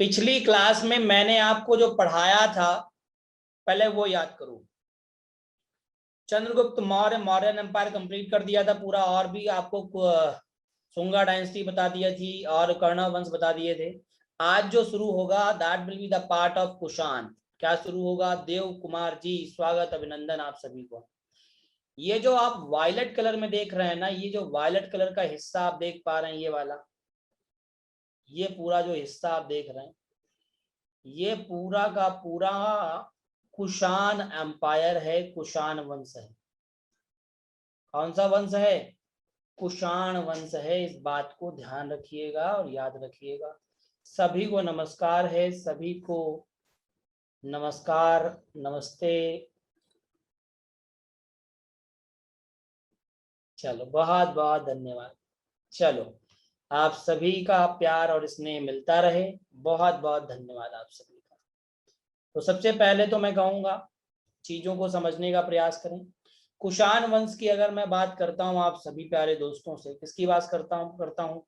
पिछली क्लास में मैंने आपको जो पढ़ाया था पहले वो याद करो। चंद्रगुप्त मौर्य मौर्यन एम्पायर कंप्लीट कर दिया था पूरा, और भी आपको सुंगा डायनेस्टी बता दिया थी और कर्ण वंश बता दिए थे। आज जो शुरू होगा that will be the part of Kushan. क्या शुरू होगा? देव कुमार जी स्वागत अभिनंदन आप सभी को। ये जो आप वायलेट कलर में देख रहे हैं ना, ये जो वायलेट कलर का हिस्सा आप देख पा रहे हैं, ये वाला, ये पूरा जो हिस्सा आप देख रहे हैं, ये पूरा का पूरा कुषाण एम्पायर है, कुषाण वंश है। कौन सा वंश है? कुषाण वंश है। इस बात को ध्यान रखिएगा और याद रखिएगा। सभी को नमस्कार है, सभी को नमस्कार, नमस्ते। चलो बहुत बहुत धन्यवाद। चलो आप सभी का प्यार और स्नेह मिलता रहे। बहुत बहुत धन्यवाद आप सभी का। तो सबसे पहले तो मैं कहूँगा चीजों को समझने का प्रयास करें। कुषाण वंश की अगर मैं बात करता हूं आप सभी प्यारे दोस्तों से, किसकी बात करता हूं?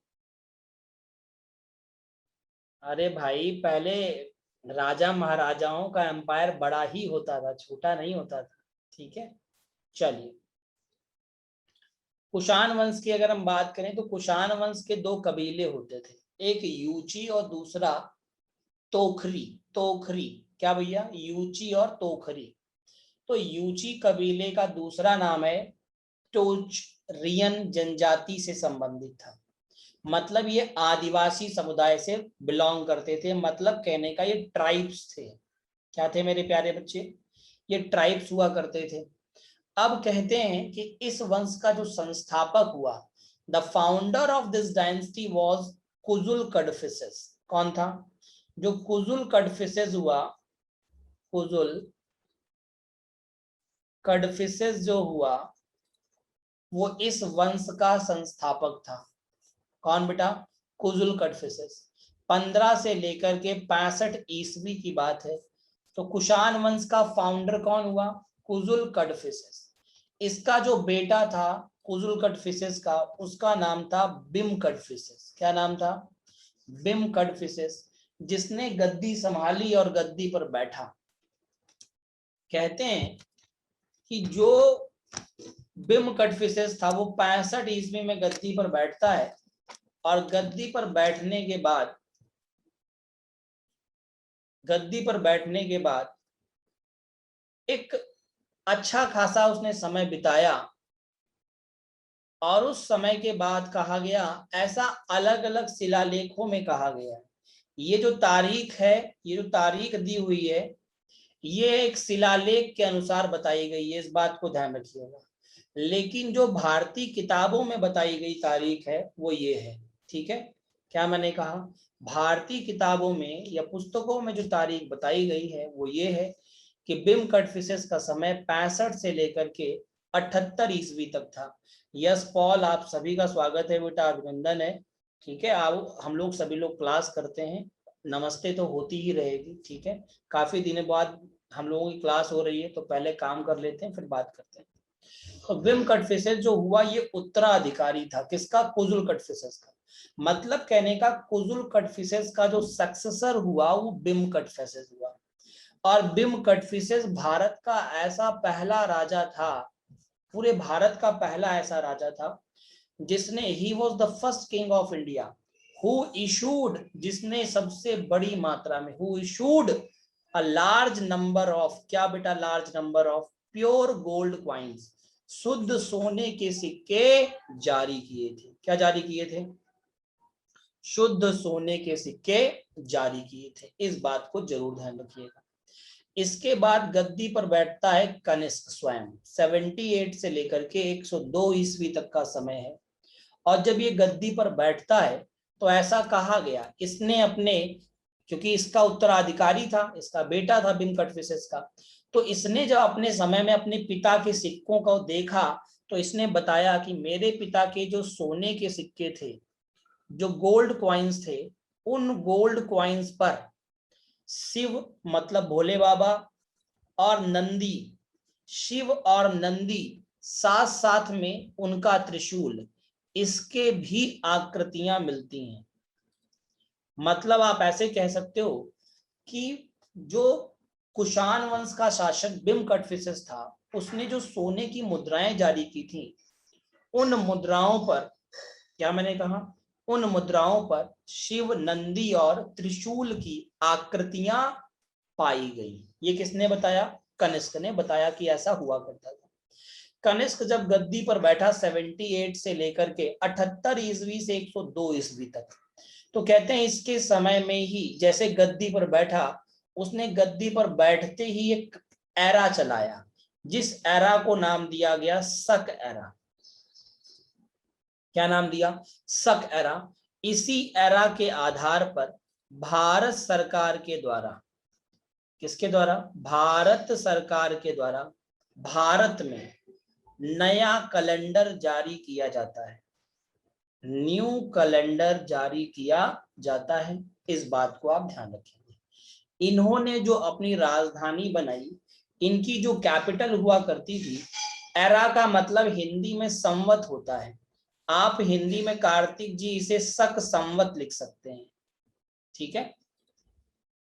अरे भाई, पहले राजा महाराजाओं का एम्पायर बड़ा ही होता था, छोटा नहीं होता था। ठीक है, चलिए कुषाण वंश की अगर हम बात करें तो कुषाण वंश के दो कबीले होते थे, एक यूची और दूसरा तोखरी। तोखरी क्या भैया? यूची और तोखरी। तो यूची कबीले का दूसरा नाम है टोचरियन जनजाति से संबंधित था। मतलब ये आदिवासी समुदाय से बिलोंग करते थे। मतलब कहने का ये ट्राइब्स थे। क्या थे मेरे प्यारे बच्चे? ये ट्राइब्स हुआ करते थे। अब कहते हैं कि इस वंश का जो संस्थापक हुआ, the founder of this dynasty was Kujula Kadphises. कौन था? जो कुजुल कडफिसेस हुआ, कुजुल कडफिसेस जो हुआ वो इस वंश का संस्थापक था। कौन बेटा? कुजुल कडफिसेस। 15 से लेकर के 65 ईस्वी की बात है। तो कुषाण वंश का फाउंडर कौन हुआ? कुजुल कडफिसेस। इसका जो बेटा था कुजुल कडफिसेस का, उसका नाम था बिम कडफिसेस। क्या नाम था? बिम कडफिसेस, जिसने गद्दी संभाली और गद्दी पर बैठा। कहते हैं कि जो बिम कडफिसेस था वो 65 ईस्वी में गद्दी पर बैठता है, और गद्दी पर बैठने के बाद एक अच्छा खासा उसने समय बिताया, और उस समय के बाद कहा गया, ऐसा अलग अलग शिलालेखों में कहा गया, ये जो तारीख है, ये जो तारीख दी हुई है, ये एक शिलालेख के अनुसार बताई गई है, इस बात को ध्यान रखिएगा। लेकिन जो भारतीय किताबों में बताई गई तारीख है वो ये है। ठीक है, क्या मैंने कहा? भारतीय किताबों में या पुस्तकों में जो तारीख बताई गई है वो ये है कि बिम कडफिसेस का समय 65 से लेकर के 78 ईस्वी तक था। यस पॉल, आप सभी का स्वागत है बेटा, अभिनंदन है। ठीक है, आप हम लोग सभी लोग क्लास करते हैं, नमस्ते तो होती ही रहेगी। ठीक है, काफी दिनों बाद हम लोगों की क्लास हो रही है, तो पहले काम कर लेते हैं फिर बात करते हैं। तो बिम कडफिसेस जो हुआ ये उत्तराधिकारी था। किसका? कुजुल कडफिसेस का। मतलब कहने का कुजुल कडफिसेस का जो सक्सेसर हुआ वो बिम कडफिसेस हुआ। और बिम कडफिसेस भारत का ऐसा पहला राजा था, पूरे भारत का पहला ऐसा राजा था जिसने, he was the first king of India who issued, जिसने सबसे बड़ी मात्रा में, who issued a large number of, क्या बेटा? Large number of pure gold coins, शुद्ध सोने के सिक्के जारी किए थे। क्या जारी किए थे? शुद्ध सोने के सिक्के जारी किए थे। इस बात को जरूर ध्यान रखिएगा। इसके बाद गद्दी पर बैठता है कनिष्क स्वयं। 78 से लेकर के 102 ईस्वी तक का समय है। और जब ये गद्दी पर बैठता है तो ऐसा कहा गया, इसने अपने, क्योंकि इसका उत्तराधिकारी था, इसका बेटा था बिम कडफिसेस का, तो इसने जब अपने समय में अपने पिता के सिक्कों को देखा तो इसने बताया कि मेरे पिता के जो सोने के सिक्के थे, जो गोल्ड क्वाइंस थे, उन गोल्ड क्वाइंस पर शिव मतलब भोले बाबा और नंदी, शिव और नंदी साथ साथ में उनका त्रिशूल, इसके भी आकृतियां मिलती हैं। मतलब आप ऐसे कह सकते हो कि जो कुषाण वंश का शासक बिम कटफिसेस था, उसने जो सोने की मुद्राएं जारी की थी, उन मुद्राओं पर, क्या मैंने कहा, उन मुद्राओं पर शिव, नंदी और त्रिशूल की आकृतियां पाई गई। ये किसने बताया? कनिष्क ने बताया कि ऐसा हुआ करता था। कनिष्क जब गद्दी पर बैठा 78 से लेकर के 78 ईस्वी से 102 ईस्वी तक, तो कहते हैं इसके समय में ही जैसे गद्दी पर बैठा, उसने गद्दी पर बैठते ही एक एरा चलाया, जिस एरा को नाम दिया गया शक एरा। क्या नाम दिया? शक एरा। इसी एरा के आधार पर भारत सरकार के द्वारा, किसके द्वारा? भारत सरकार के द्वारा भारत में नया कैलेंडर जारी किया जाता है। न्यू कैलेंडर जारी किया जाता है, इस बात को आप ध्यान रखेंगे। इन्होंने जो अपनी राजधानी बनाई, इनकी जो कैपिटल हुआ करती थी, एरा का मतलब हिंदी में संवत होता है। आप हिंदी में कार्तिक जी इसे शक संवत लिख सकते हैं, ठीक है।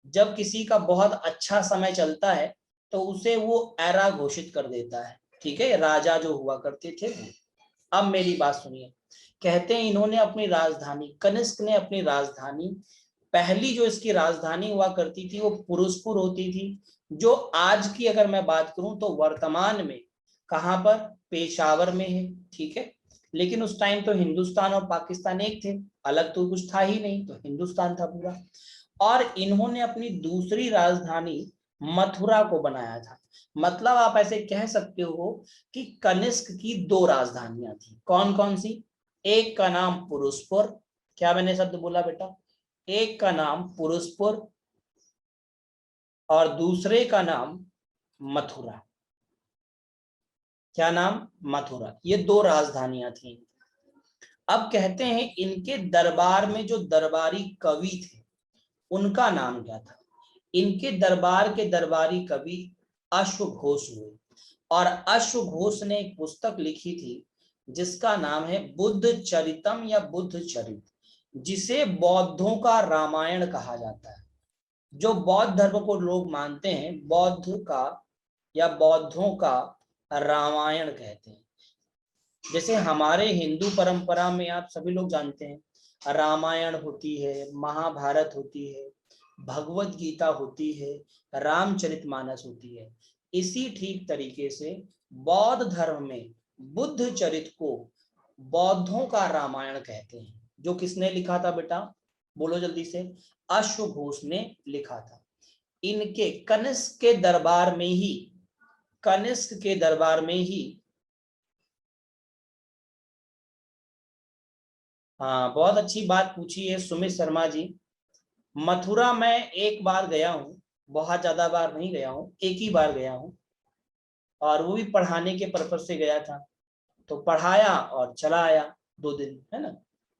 जब किसी का बहुत अच्छा समय चलता है तो उसे वो एरा घोषित कर देता है, ठीक है। राजा जो हुआ करते थे वो। अब मेरी बात सुनिए, कहते हैं इन्होंने अपनी राजधानी, कनिष्क ने अपनी राजधानी, पहली जो इसकी राजधानी हुआ करती थी वो पुरुषपुर होती थी, जो आज की अगर मैं बात करूं तो वर्तमान में कहां पर? पेशावर में है, ठीक है। लेकिन उस टाइम तो हिंदुस्तान और पाकिस्तान एक थे, अलग तो कुछ था ही नहीं, तो हिंदुस्तान था पूरा। और इन्होंने अपनी दूसरी राजधानी मथुरा को बनाया था। मतलब आप ऐसे कह सकते हो कि कनिष्क की दो राजधानियां थी। कौन कौन सी? एक का नाम पुरुषपुर, क्या मैंने शब्द बोला बेटा? एक का नाम पुरुषपुर और दूसरे का नाम मथुरा। क्या नाम? मथुरा। ये दो राजधानियां थी। अब कहते हैं इनके दरबार में जो दरबारी कवि थे, उनका नाम क्या था? इनके दरबार के दरबारी कवि अश्वघोष हुए, और अश्वघोष ने एक पुस्तक लिखी थी जिसका नाम है बुद्ध चरितम या बुद्ध चरित, जिसे बौद्धों का रामायण कहा जाता है। जो बौद्ध धर्म को लोग मानते हैं, बौद्ध का या बौद्धों का रामायण कहते हैं। जैसे हमारे हिंदू परंपरा में आप सभी लोग जानते हैं, रामायण होती है, महाभारत होती है, भगवत गीता होती है, रामचरितमानस होती है। इसी ठीक तरीके से बौद्ध धर्म में बुद्ध चरित को बौद्धों का रामायण कहते हैं। जो किसने लिखा था बेटा? बोलो जल्दी से। अश्वघोष ने लिखा था। इनके कनिष्क के दरबार में ही, कनिष्क के दरबार में ही, हाँ बहुत अच्छी बात पूछी है सुमित शर्मा जी। मथुरा मैं एक बार गया हूँ, बहुत ज्यादा बार नहीं गया हूँ, एक ही बार गया हूँ, और वो भी पढ़ाने के पर्पज से गया था। तो पढ़ाया और चला आया 2 दिन, है ना।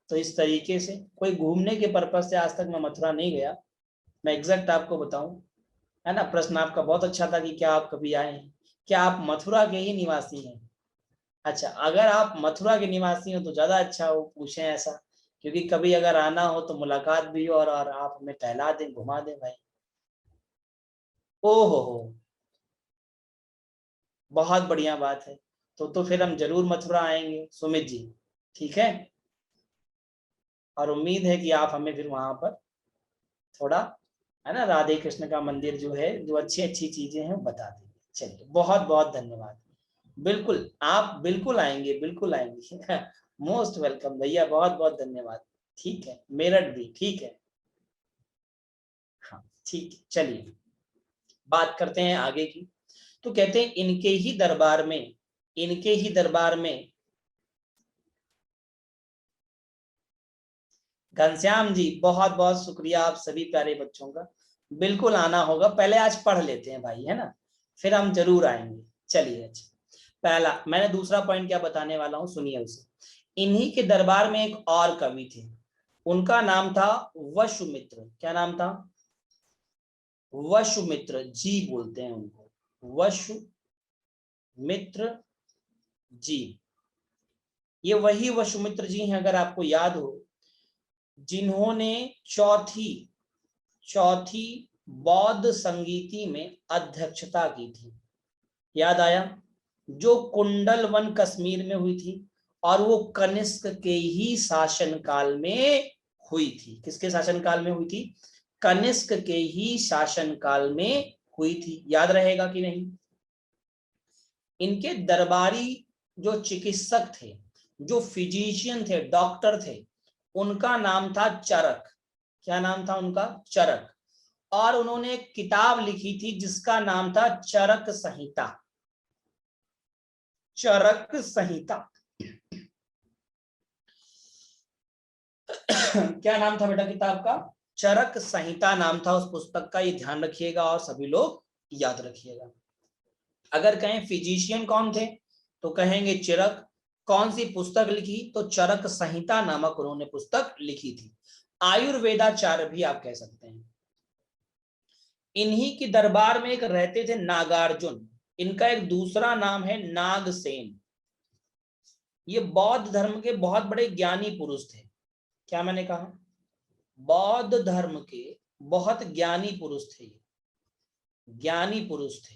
तो इस तरीके से कोई घूमने के पर्पज से आज तक मैं मथुरा नहीं गया। मैं एग्जैक्ट आपको बताऊं, है ना। प्रश्न आपका बहुत अच्छा था कि क्या आप कभी आए हैं, क्या आप मथुरा के ही निवासी हैं? अच्छा, अगर आप मथुरा के निवासी हो तो ज्यादा अच्छा हो, पूछें ऐसा, क्योंकि कभी अगर आना हो तो मुलाकात भी हो और आप हमें टहला दें, घुमा दें भाई। हो, बहुत बढ़िया बात है। तो फिर हम जरूर मथुरा आएंगे सुमित जी, ठीक है। और उम्मीद है कि आप हमें फिर वहां पर थोड़ा, है ना, राधे कृष्ण का मंदिर जो है, जो अच्छी अच्छी चीजें हैं वो बता देंगे। चलिए, बहुत बहुत धन्यवाद। बिल्कुल, आप बिल्कुल आएंगे, बिल्कुल आएंगे। मोस्ट वेलकम भैया, बहुत बहुत धन्यवाद। ठीक है, मेरठ भी ठीक है। हाँ ठीक है, चलिए बात करते हैं आगे की। तो कहते हैं इनके ही दरबार में, इनके ही दरबार में, घनश्याम जी बहुत बहुत शुक्रिया आप सभी प्यारे बच्चों का। बिल्कुल आना होगा, पहले आज पढ़ लेते हैं भाई, है ना, फिर हम जरूर आएंगे। चलिए, अच्छा, पहला मैंने दूसरा पॉइंट क्या बताने वाला हूं, सुनिए उसे। इन्हीं के दरबार में एक और कवि थे, उनका नाम था वसुमित्र। क्या नाम था? वसुमित्र जी बोलते हैं उनको, वसुमित्र जी। ये वही वसुमित्र जी हैं, अगर आपको याद हो जिन्होंने चौथी बौद्ध संगीति में अध्यक्षता की थी। याद आया? जो कुंडल वन कश्मीर में हुई थी और वो कनिष्क के ही शासनकाल में हुई थी। किसके शासनकाल में हुई थी? कनिष्क के ही शासनकाल में हुई थी। याद रहेगा कि नहीं? इनके दरबारी जो चिकित्सक थे, जो फिजिशियन थे, डॉक्टर थे, उनका नाम था चरक। क्या नाम था उनका? चरक। और उन्होंने एक किताब लिखी थी जिसका नाम था चरक संहिता। चरक संहिता। क्या नाम था बेटा किताब का? चरक संहिता नाम था उस पुस्तक का। ये ध्यान रखिएगा और सभी लोग याद रखिएगा। अगर कहें फिजिशियन कौन थे तो कहेंगे चरक। कौन सी पुस्तक लिखी? तो चरक संहिता नामक उन्होंने पुस्तक लिखी थी। आयुर्वेदाचार्य भी आप कह सकते हैं। इन्हीं की दरबार में एक रहते थे नागार्जुन। इनका एक दूसरा नाम है नागसेन। ये बौद्ध धर्म के बहुत बड़े ज्ञानी पुरुष थे। क्या मैंने कहा? बौद्ध धर्म के बहुत ज्ञानी पुरुष थे। ज्ञानी पुरुष थे,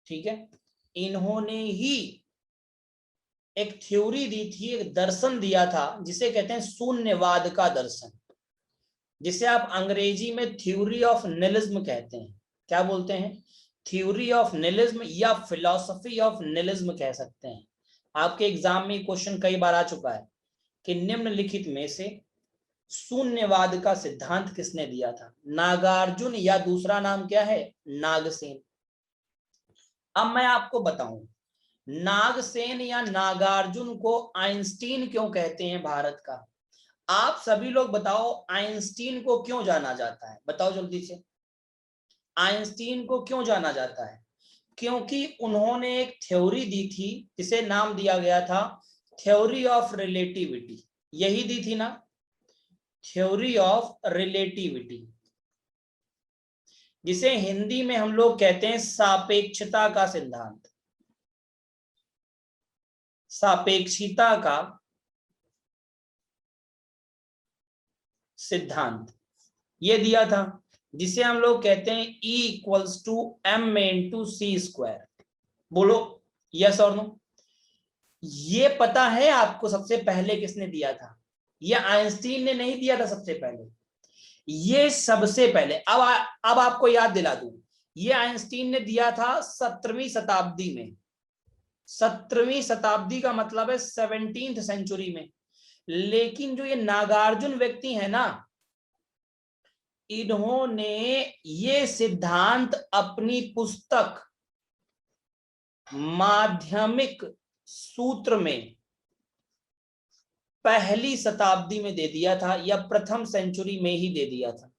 ठीक है। इन्होंने ही एक थ्योरी दी थी, एक दर्शन दिया था जिसे कहते हैं शून्यवाद का दर्शन, जिसे आप अंग्रेजी में थ्योरी ऑफ निहिलिज्म कहते हैं। क्या बोलते हैं? थ्योरी ऑफ निहिलिज्म या फिलॉसफी ऑफ निहिलिज्म कह सकते हैं। आपके एग्जाम में क्वेश्चन कई बार आ चुका है कि निम्नलिखित में से शून्यवाद का सिद्धांत किसने दिया था? नागार्जुन या दूसरा नाम क्या है? नागसेन। अब मैं आपको बताऊं, नागसेन या नागार्जुन को आइंस्टीन क्यों कहते हैं भारत का? आप सभी लोग बताओ, आइंस्टीन को क्यों जाना जाता है? बताओ जल्दी से, आइंस्टीन को क्यों जाना जाता है? क्योंकि उन्होंने एक थ्योरी दी थी जिसे नाम दिया गया था थ्योरी ऑफ रिलेटिविटी। यही दी थी ना, थ्योरी ऑफ रिलेटिविटी, जिसे हिंदी में हम लोग कहते हैं सापेक्षता का सिद्धांत। सापेक्षिता का सिद्धांत ये दिया था, जिसे हम लोग कहते हैं E equals to M into C square. बोलो यस और नो। ये पता है आपको सबसे पहले किसने दिया था? ये आइंस्टीन ने नहीं दिया था सबसे पहले, ये सबसे पहले। अब आपको याद दिला दूं, ये आइंस्टीन ने दिया था 17वीं शताब्दी में। 17वीं शताब्दी का मतलब है 17th सेंचुरी में। लेकिन जो ये नागार्जुन व्यक्ति है ना, इन्होंने ये सिद्धांत अपनी पुस्तक माध्यमिक सूत्र में पहली शताब्दी में दे दिया था, या प्रथम सेंचुरी में ही दे दिया था।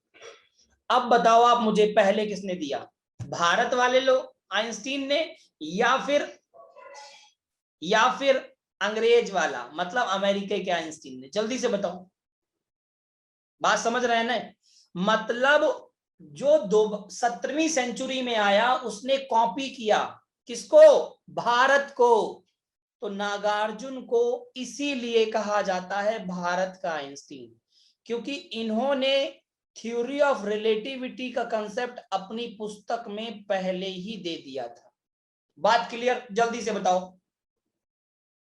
अब बताओ आप मुझे, पहले किसने दिया? भारत वाले लोग, आइंस्टीन ने, या फिर अंग्रेज वाला, मतलब अमेरिका के आइंस्टीन ने? जल्दी से बताओ, बात समझ रहे हैं ना? मतलब जो 17वीं सेंचुरी में आया उसने कॉपी किया किसको? भारत को। तो नागार्जुन को इसीलिए कहा जाता है भारत का आइंस्टीन, क्योंकि इन्होंने थ्योरी ऑफ रिलेटिविटी का कंसेप्ट अपनी पुस्तक में पहले ही दे दिया था। बात क्लियर? जल्दी से बताओ,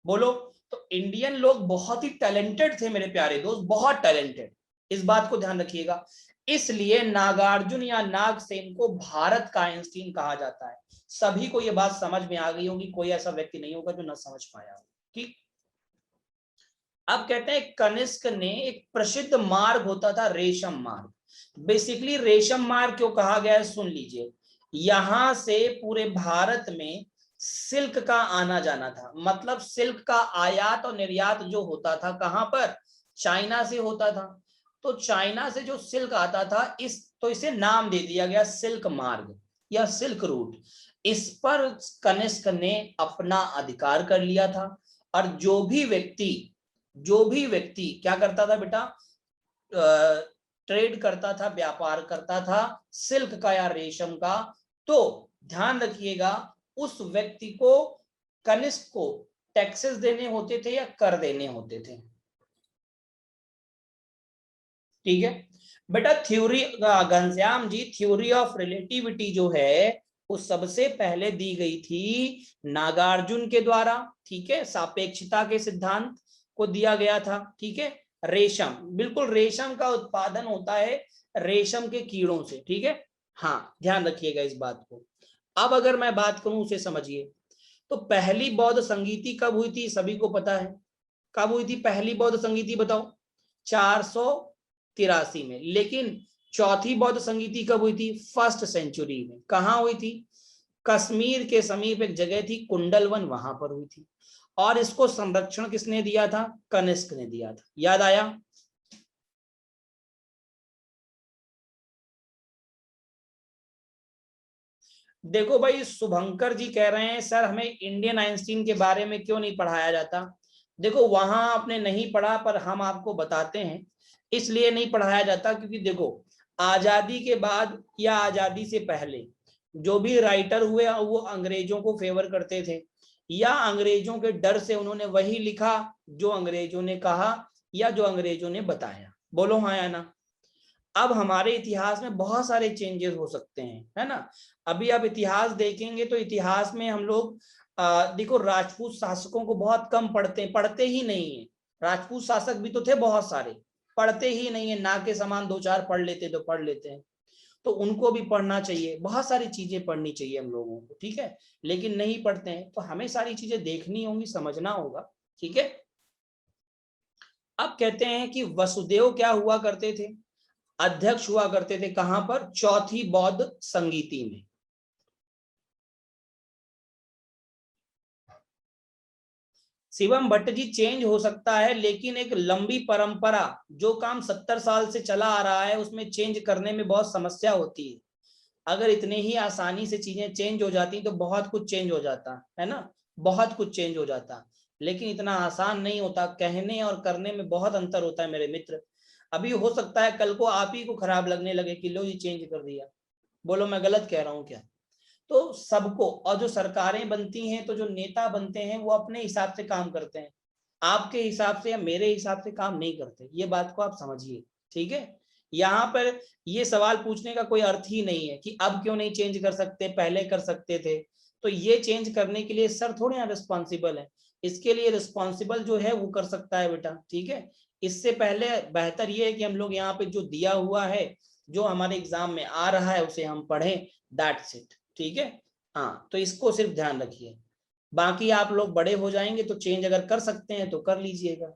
बोलो। तो इंडियन लोग बहुत ही टैलेंटेड थे मेरे प्यारे दोस्त, बहुत टैलेंटेड, इस बात को ध्यान रखिएगा। इसलिए नागार्जुन या नागसेन को भारत का आइंस्टीन कहा जाता है। सभी को यह बात समझ में आ गई होगी, कोई ऐसा व्यक्ति नहीं होगा जो ना समझ पाया हो। ठीक। अब कहते हैं कनिष्क ने एक प्रसिद्ध मार्ग होता था रेशम मार्ग। बेसिकली रेशम मार्ग क्यों कहा गया है सुन लीजिए। यहां से पूरे भारत में सिल्क का आना जाना था, मतलब सिल्क का आयात और निर्यात जो होता था कहां पर? चाइना से होता था। तो चाइना से जो सिल्क आता था, तो इसे नाम दे दिया गया सिल्क मार्ग या सिल्क रूट। इस पर कनिष्क ने अपना अधिकार कर लिया था। और जो भी व्यक्ति क्या करता था बेटा? ट्रेड करता था, व्यापार करता था सिल्क का या रेशम का, तो ध्यान रखिएगा उस व्यक्ति को, कनिष्क को टैक्सेस देने होते थे या कर देने होते थे? ठीक है बेटा। Theory Ghanshyam ji, theory of relativity जो है वो सबसे पहले दी गई थी नागार्जुन के द्वारा, ठीक है। सापेक्षता के सिद्धांत को दिया गया था, ठीक है। रेशम, बिल्कुल रेशम का उत्पादन होता है रेशम के कीड़ों से, ठीक है। हाँ, ध्यान रखिएगा इस बात को। अब अगर मैं बात करूं, उसे समझिए। तो पहली बौद्ध संगीति कब हुई थी, सभी को पता है। कब हुई थी पहली बौद्ध संगीति, बताओ। 483 में। लेकिन चौथी बौद्ध संगीति कब हुई थी, फर्स्ट सेंचुरी में। कहां हुई थी, कश्मीर के समीप एक जगह थी कुंडलवन, वहां पर हुई थी। और इसको संरक्षण किसने दिया था, कनिष्क ने दिया था। याद आया। देखो भाई, शुभंकर जी कह रहे हैं सर हमें इंडियन आइंस्टीन के बारे में क्यों नहीं पढ़ाया जाता। देखो वहां आपने नहीं पढ़ा, पर हम आपको बताते हैं। इसलिए नहीं पढ़ाया जाता क्योंकि देखो, आजादी के बाद या आजादी से पहले जो भी राइटर हुए वो अंग्रेजों को फेवर करते थे, या अंग्रेजों के डर से उन्होंने वही लिखा जो अंग्रेजों ने कहा या जो अंग्रेजों ने बताया। बोलो हाँ या ना। अब हमारे इतिहास में बहुत सारे चेंजेस हो सकते हैं, है ना। अभी आप इतिहास देखेंगे तो इतिहास में हम लोग देखो, राजपूत शासकों को बहुत कम पढ़ते ही नहीं है। राजपूत शासक भी तो थे बहुत सारे, पढ़ते ही नहीं है। ना के समान दो चार पढ़ लेते तो पढ़ लेते हैं। तो उनको भी पढ़ना चाहिए, बहुत सारी चीजें पढ़नी चाहिए हम लोगों को, ठीक है। लेकिन नहीं पढ़ते हैं, तो हमें सारी चीजें देखनी होंगी, समझना होगा, ठीक है। अब कहते हैं कि वसुदेव क्या हुआ करते थे, अध्यक्ष हुआ करते थे। कहां पर, चौथी बौद्ध संगीति में। शिवम भट्ट जी, चेंज हो सकता है, लेकिन एक लंबी परंपरा, जो काम 70 साल से चला आ रहा है, उसमें चेंज करने में बहुत समस्या होती है। अगर इतने ही आसानी से चीजें चेंज हो जाती तो बहुत कुछ चेंज हो जाता, है ना। बहुत कुछ चेंज हो जाता, लेकिन इतना आसान नहीं होता। कहने और करने में बहुत अंतर होता है मेरे मित्र। अभी हो सकता है कल को आप ही को खराब लगने लगे कि लो ये चेंज कर दिया। बोलो मैं गलत कह रहा हूं क्या। तो सबको, और जो सरकारें बनती हैं तो जो नेता बनते हैं वो अपने हिसाब से काम करते हैं, आपके हिसाब से या मेरे हिसाब से काम नहीं करते। ये बात को आप समझिए, ठीक है। यहाँ पर ये सवाल पूछने का कोई अर्थ ही नहीं है कि अब क्यों नहीं चेंज कर सकते, पहले कर सकते थे। तो ये चेंज करने के लिए सर थोड़े ना रिस्पॉन्सिबल है। इसके लिए रिस्पॉन्सिबल जो है वो कर सकता है बेटा, ठीक है। इससे पहले बेहतर ये है कि हम लोग यहाँ पे जो दिया हुआ है, जो हमारे एग्जाम में आ रहा है, उसे हम पढ़ें, दैट्स इट, ठीक है। हाँ, तो इसको सिर्फ ध्यान रखिए। बाकी आप लोग बड़े हो जाएंगे तो चेंज अगर कर सकते हैं तो कर लीजिएगा।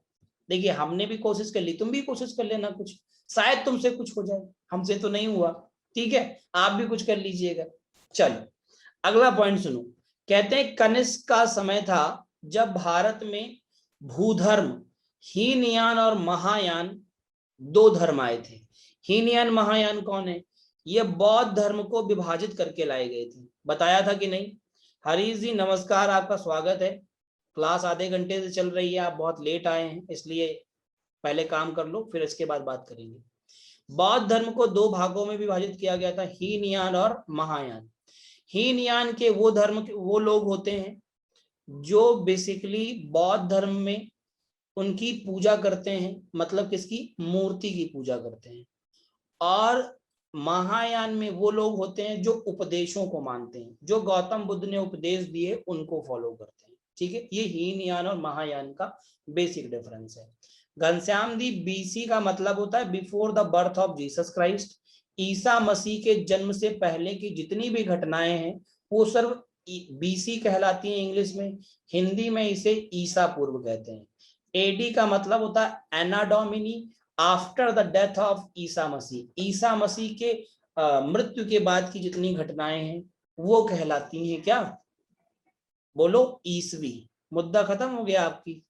देखिए हमने भी कोशिश कर ली, तुम भी कोशिश कर लेना, कुछ शायद तुमसे कुछ हो जाए, हमसे तो नहीं हुआ, ठीक है। आप भी कुछ कर लीजिएगा। चलो अगला पॉइंट सुनो। कहते हैं कनिष्क का समय था जब भारत में भूधर्म, हीनयान और महायान, दो धर्म आए थे। हीनयान महायान कौन है, ये बौद्ध धर्म को विभाजित करके लाए गए थे। बताया था कि नहीं। हरीश जी नमस्कार, आपका स्वागत है। क्लास आधे घंटे से चल रही है, आप बहुत लेट आए हैं, इसलिए पहले काम कर लो, फिर इसके बाद बात करेंगे। बौद्ध धर्म को दो भागों में विभाजित किया गया था, हीनयान और महायान। हीनयान के वो धर्म के वो लोग होते हैं जो बेसिकली बौद्ध धर्म में उनकी पूजा करते हैं, मतलब किसकी, मूर्ति की पूजा करते हैं। और महायान में वो लोग होते हैं जो उपदेशों को मानते हैं, जो गौतम बुद्ध ने उपदेश दिए उनको फॉलो करते हैं, ठीक है। ये हीनयान और महायान का बेसिक डिफरेंस है। घनश्याम दी, बीसी का मतलब होता है before the birth of Jesus Christ. ईसा मसीह के जन्म से पहले की जितनी भी घटनाएं हैं वो सिर्फ बीसी कहलाती हैं इंग्लिश में। हिंदी में इसे ईसा पूर्व कहते हैं। एडी का मतलब होता है Anno Domini, after the death of ईसा मसीह। ईसा मसीह के मृत्यु के बाद की जितनी घटनाएं हैं वो कहलाती हैं क्या, बोलो ईसवी। मुद्दा खत्म हो गया आपकी।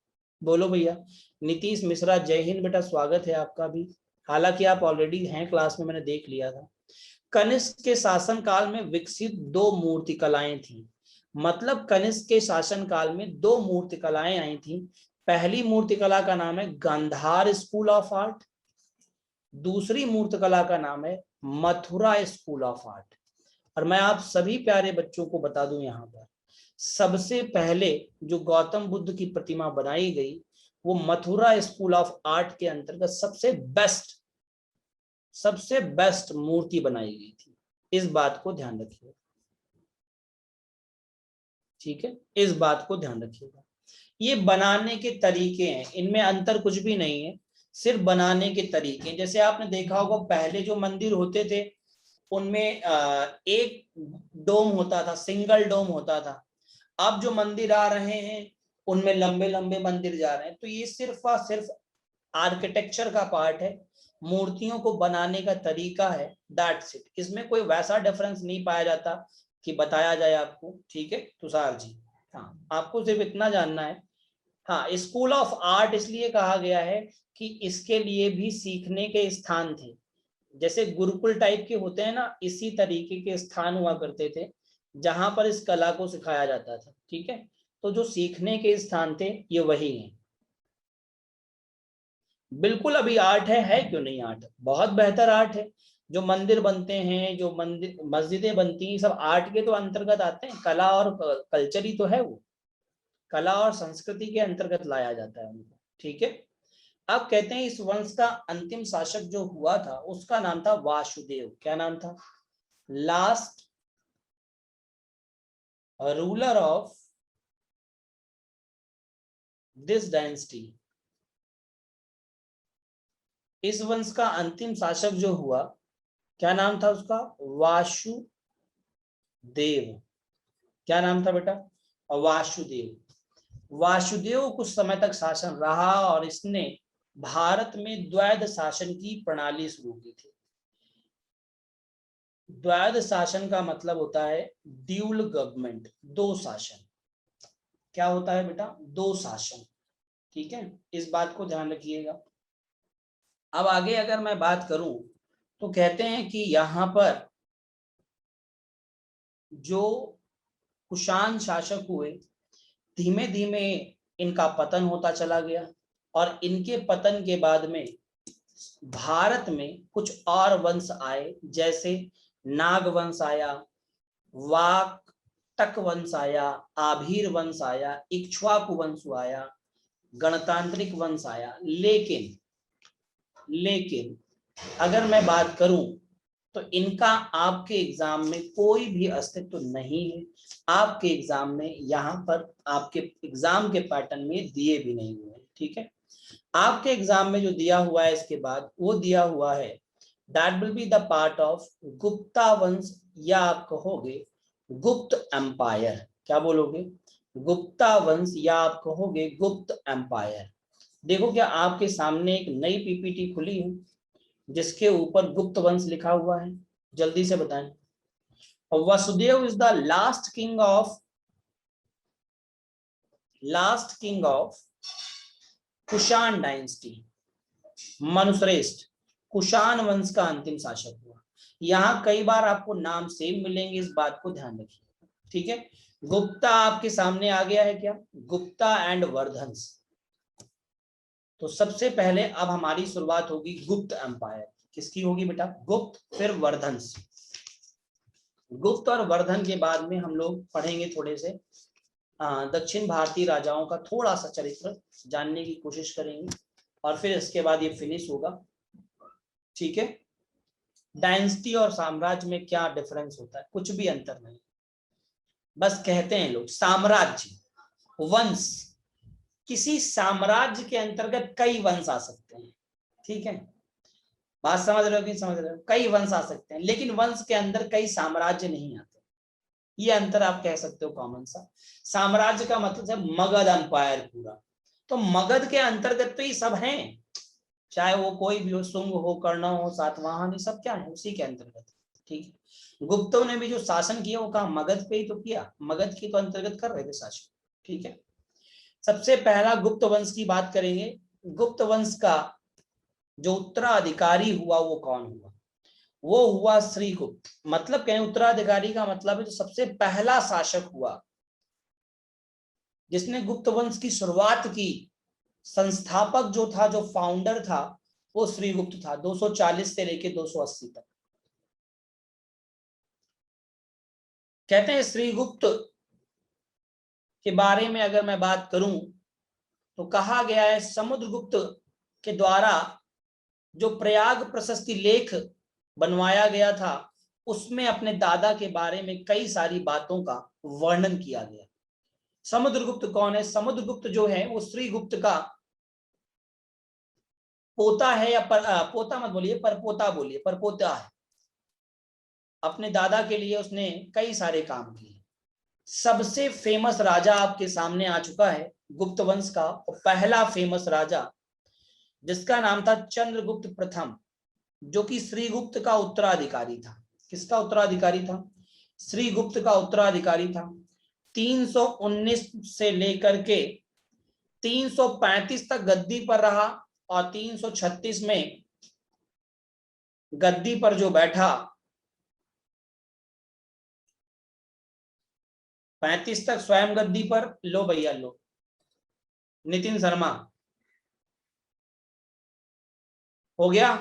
बोलो भैया। नीतीश मिश्रा, जय हिंद बेटा, स्वागत है आपका भी। हालांकि आप ऑलरेडी हैं क्लास में, मैंने देख लिया था। कनिष्क के शासन काल में विकसित दो मूर्ति कलाएं थी। मतलब कनिष्क के शासन काल में दो मूर्ति कलाएं आई थी। पहली मूर्ति कला का नाम है गांधार स्कूल ऑफ आर्ट, दूसरी मूर्ति कला का नाम है मथुरा स्कूल ऑफ आर्ट। और मैं आप सभी प्यारे बच्चों को बता दूं, यहाँ पर सबसे पहले जो गौतम बुद्ध की प्रतिमा बनाई गई वो मथुरा स्कूल ऑफ आर्ट के अंतर्गत सबसे बेस्ट सबसे बेस्ट मूर्ति बनाई गई थी। इस बात को ध्यान रखिएगा, ठीक है, इस बात को ध्यान रखिएगा। ये बनाने के तरीके हैं, इनमें अंतर कुछ भी नहीं है, सिर्फ बनाने के तरीके। जैसे आपने देखा होगा पहले जो मंदिर होते थे उनमें एक डोम होता था, सिंगल डोम होता था। अब जो मंदिर आ रहे हैं उनमें लंबे लंबे मंदिर जा रहे हैं। तो ये सिर्फ और सिर्फ आर्किटेक्चर का पार्ट है, मूर्तियों को बनाने का तरीका है, दैट्स इट। इसमें कोई वैसा डिफरेंस नहीं पाया जाता कि बताया जाए आपको, ठीक है तुषार जी। हाँ, आपको सिर्फ इतना जानना है। हाँ, स्कूल ऑफ आर्ट इसलिए कहा गया है कि इसके लिए भी सीखने के स्थान थे। जैसे गुरुकुल टाइप के होते हैं ना, इसी तरीके के स्थान हुआ करते थे जहां पर इस कला को सिखाया जाता था, ठीक है। तो जो सीखने के स्थान थे ये वही हैं। बिल्कुल अभी आर्ट है क्यों नहीं, आर्ट बहुत बेहतर आर्ट है। जो मंदिर बनते हैं, जो मंदिर मस्जिदें बनती हैं, सब आर्ट के तो अंतर्गत आते हैं। कला और कल्चर ही तो है वो, कला और संस्कृति के अंतर्गत लाया जाता है उनको, ठीक है। अब कहते हैं इस वंश का अंतिम शासक जो हुआ था उसका नाम था वासुदेव। क्या नाम था? Last ruler of this dynasty. इस वंश का अंतिम शासक जो हुआ, क्या नाम था उसका? वासुदेव। क्या नाम था बेटा? वासुदेव। वासुदेव कुछ समय तक शासन रहा और इसने भारत में द्वैध शासन की प्रणाली शुरू की थी। द्वैध शासन का मतलब होता है ड्यूल गवर्नमेंट, दो शासन। क्या होता है बेटा? दो शासन, ठीक है, इस बात को ध्यान रखिएगा। अब आगे अगर मैं बात करूं तो कहते हैं कि यहां पर जो कुषाण शासक हुए, धीमे धीमे इनका पतन होता चला गया और इनके पतन के बाद में भारत में कुछ और वंश आए, जैसे नाग वंश आया, वाकटक वंश आया, आभीर वंश आया, इक्ष्वाकु वंश आया, गणतांत्रिक वंश आया। लेकिन अगर मैं बात करूं तो इनका आपके एग्जाम में कोई भी अस्तित्व नहीं है। आपके एग्जाम में यहाँ पर आपके एग्जाम के पैटर्न में दिए भी नहीं हुए हैं, ठीक है। आपके एग्जाम में जो दिया हुआ है इसके बाद वो दिया हुआ है that will be the part of Gupta वंश, या आप कहोगे गुप्त एम्पायर। क्या बोलोगे? गुप्ता वंश, या आप कहोगे गुप्त एम्पायर। देखो क्या आपके सामने एक नई पीपीटी खुली है जिसके ऊपर गुप्त वंश लिखा हुआ है, जल्दी से बताएं। Vasudeva is the last king of Kushan dynasty. मनुश्रेष्ठ कुषाण वंश का अंतिम शासक हुआ। यहां कई बार आपको नाम सेम मिलेंगे, इस बात को ध्यान रखिए, ठीक है। गुप्ता आपके सामने आ गया है क्या? गुप्ता एंड वर्धंस। तो सबसे पहले अब हमारी शुरुआत होगी गुप्त एम्पायर। किसकी होगी बेटा? गुप्त, फिर वर्धंस। गुप्त और वर्धन के बाद में हम लोग पढ़ेंगे थोड़े से दक्षिण भारतीय राजाओं का थोड़ा सा चरित्र जानने की कोशिश करेंगे और फिर इसके बाद ये फिनिश होगा, ठीक है। डायनेस्टी और साम्राज्य में क्या डिफरेंस होता है? कुछ भी अंतर नहीं, बस कहते हैं लोग साम्राज्य, वंश। किसी साम्राज्य के अंतर्गत कई वंश आ सकते हैं, ठीक है। बात समझ रहे हो कि समझ रहे हो? कई वंश आ सकते हैं लेकिन वंश के अंदर कई साम्राज्य नहीं आते। ये अंतर आप कह सकते हो कॉमन सा। साम्राज्य का मतलब है मगध एम्पायर पूरा, तो मगध के अंतर्गत तो ये सब हैं, चाहे वो कोई भी हो, शुंग हो, कर्ण हो, सातवाहन, ये सब क्या है? उसी के अंतर्गत, ठीक है। गुप्तों ने भी जो शासन किया वो कहा मगध पे ही तो किया, मगध के तो अंतर्गत कर रहे थे शासन, ठीक है। सबसे पहला गुप्त वंश की बात करेंगे। गुप्त वंश का जो उत्तराधिकारी हुआ वो कौन हुआ? वो हुआ श्रीगुप्त। मतलब कहें उत्तराधिकारी का मतलब है जो सबसे पहला शासक हुआ, जिसने गुप्त वंश की शुरुआत की, संस्थापक जो था, जो फाउंडर था, वो श्रीगुप्त था, 240 से लेके 280 तक। कहते हैं श्रीगुप्त के बारे में अगर मैं बात करूं तो कहा गया है समुद्रगुप्त के द्वारा जो प्रयाग प्रशस्ति लेख बनवाया गया था उसमें अपने दादा के बारे में कई सारी बातों का वर्णन किया गया। समुद्रगुप्त कौन है? समुद्रगुप्त जो है वो श्रीगुप्त का पोता है, या पोता मत बोलिए, परपोता बोलिए, परपोता है। अपने दादा के लिए उसने कई सारे काम किए। सबसे फेमस राजा आपके सामने आ चुका है गुप्त वंश का, और पहला फेमस राजा जिसका नाम था चंद्रगुप्त प्रथम, जो कि श्रीगुप्त का उत्तराधिकारी था। किसका उत्तराधिकारी था? श्रीगुप्त का उत्तराधिकारी था। 319 से लेकर के 335 तक गद्दी पर रहा, और 336 में गद्दी पर जो बैठा, 35 तक स्वयं गद्दी पर। लो भैया लो, नितिन शर्मा, हो गया?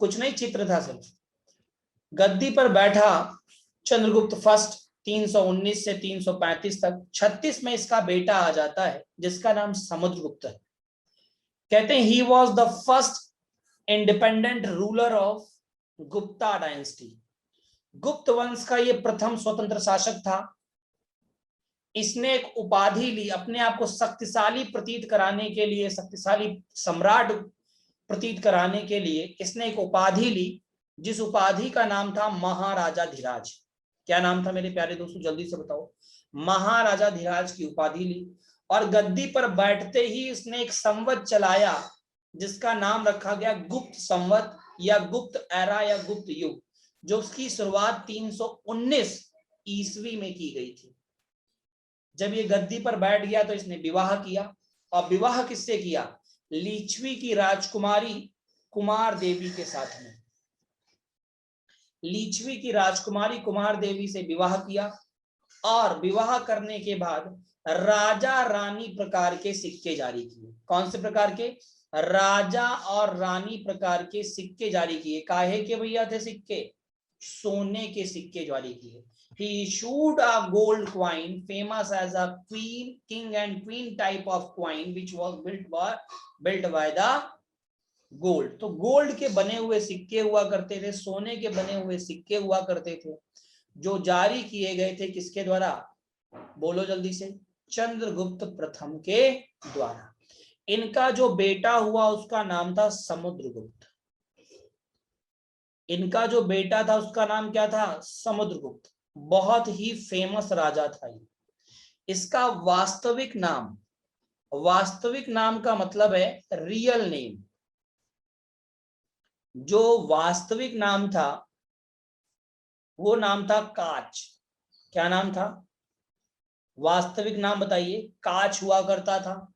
कुछ नहीं, चित्र था सिर्फ। गद्दी पर बैठा चंद्रगुप्त फर्स्ट 319 से 335 तक। 36 में इसका बेटा आ जाता है जिसका नाम समुद्रगुप्त है। कहते हैं he was the first independent ruler of Gupta dynasty. गुप्त वंश का ये प्रथम स्वतंत्र शासक था। इसने एक उपाधि ली अपने आप को शक्तिशाली प्रतीत कराने के लिए, शक्तिशाली सम्राट प्रतीत कराने के लिए इसने एक उपाधि ली, जिस उपाधि का नाम था महाराजाधिराज। क्या नाम था मेरे प्यारे दोस्तों, जल्दी से बताओ? महाराजाधिराज की उपाधि ली, और गद्दी पर बैठते ही इसने एक संवत चलाया जिसका नाम रखा गया गुप्त संवत, या गुप्त एरा, या गुप्त युग, जो उसकी शुरुआत 319 ईस्वी में की गई थी। जब ये गद्दी पर बैठ गया तो इसने विवाह किया, और विवाह किससे किया? लिच्छवी की राजकुमारी कुमार देवी के साथ में। लिच्छवी की राजकुमारी कुमार देवी से विवाह किया, और विवाह करने के बाद राजा रानी प्रकार के सिक्के जारी किए। कौन से प्रकार के? राजा और रानी प्रकार के सिक्के जारी किए। काहे के भैया थे सिक्के? सोने के सिक्के जारी किए। He issued a gold coin famous as a queen, king and queen type of coin which was built by the gold। तो गोल्ड के बने हुए सिक्के हुआ करते थे, सोने के बने हुए सिक्के हुआ करते थे, जो जारी किए गए थे किसके द्वारा? बोलो जल्दी से। चंद्रगुप्त प्रथम के द्वारा। इनका जो बेटा हुआ उसका नाम था समुद्रगुप्त। इनका जो बेटा था उसका नाम क्या था? समुद्रगुप्त। बहुत ही फेमस राजा था ये। इसका वास्तविक नाम, वास्तविक नाम का मतलब है रियल नेम। जो वास्तविक नाम था वो नाम था काच। क्या नाम था? वास्तविक नाम बताइए। काच हुआ करता था।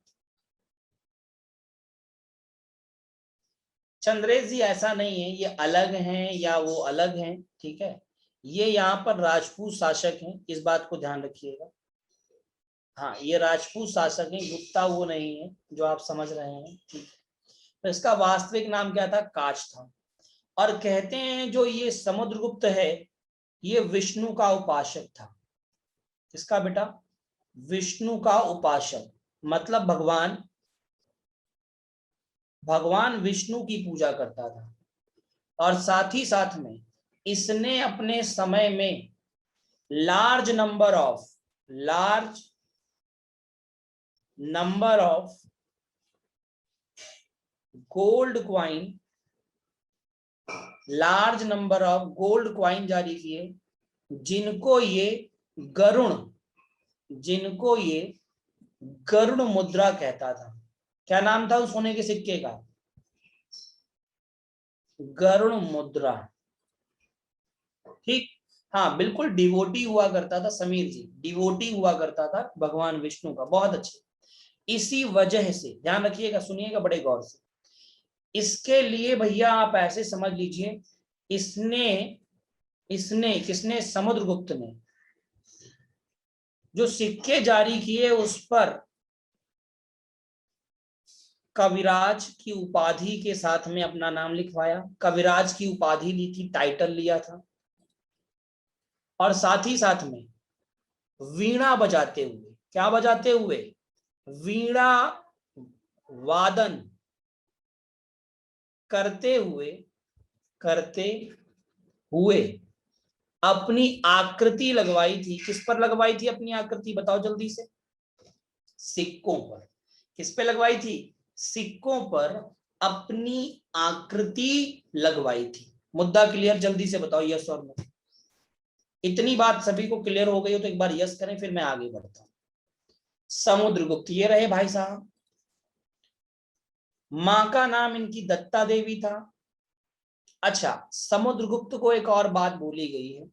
चंद्रेश जी ऐसा नहीं है, ये अलग हैं या वो अलग हैं, ठीक है। ये यहाँ पर राजपूत शासक हैं, इस बात को ध्यान रखिएगा। हाँ, ये राजपूत शासक हैं, गुप्ता वो नहीं है जो आप समझ रहे हैं, ठीक है। तो इसका वास्तविक नाम क्या था? काच था। और कहते हैं जो ये समुद्रगुप्त है ये विष्णु का उपासक था। किसका बेटा? विष्णु का उपासक, मतलब भगवान विष्णु की पूजा करता था। और साथ ही साथ में इसने अपने समय में large number of gold coin जारी किए, जिनको ये गरुण मुद्रा कहता था। क्या नाम था उस सोने के सिक्के का? गरुण मुद्रा, ठीक। हाँ बिल्कुल, डिवोटी हुआ करता था समीर जी, डिवोटी हुआ करता था भगवान विष्णु का। बहुत अच्छे। इसी वजह से ध्यान रखिएगा, सुनिएगा बड़े गौर से। इसके लिए भैया आप ऐसे समझ लीजिए, इसने किसने? समुद्रगुप्त ने जो सिक्के जारी किए उस पर कविराज की उपाधि के साथ में अपना नाम लिखवाया। कविराज की उपाधि ली थी, टाइटल लिया था। और साथ ही साथ में वीणा बजाते हुए, क्या बजाते हुए? वीणा वादन करते हुए अपनी आकृति लगवाई थी। किस पर लगवाई थी अपनी आकृति, बताओ जल्दी से। सिक्कों पर। किस पे लगवाई थी? सिक्कों पर अपनी आकृति लगवाई थी। मुद्दा क्लियर, जल्दी से बताओ यस और नो। इतनी बात सभी को क्लियर हो गई हो तो एक बार यस करें, फिर मैं आगे बढ़ता हूं। समुद्रगुप्त ये रहे भाई साहब। मां का नाम इनकी दत्ता देवी था। अच्छा, समुद्रगुप्त को एक और बात बोली गई है।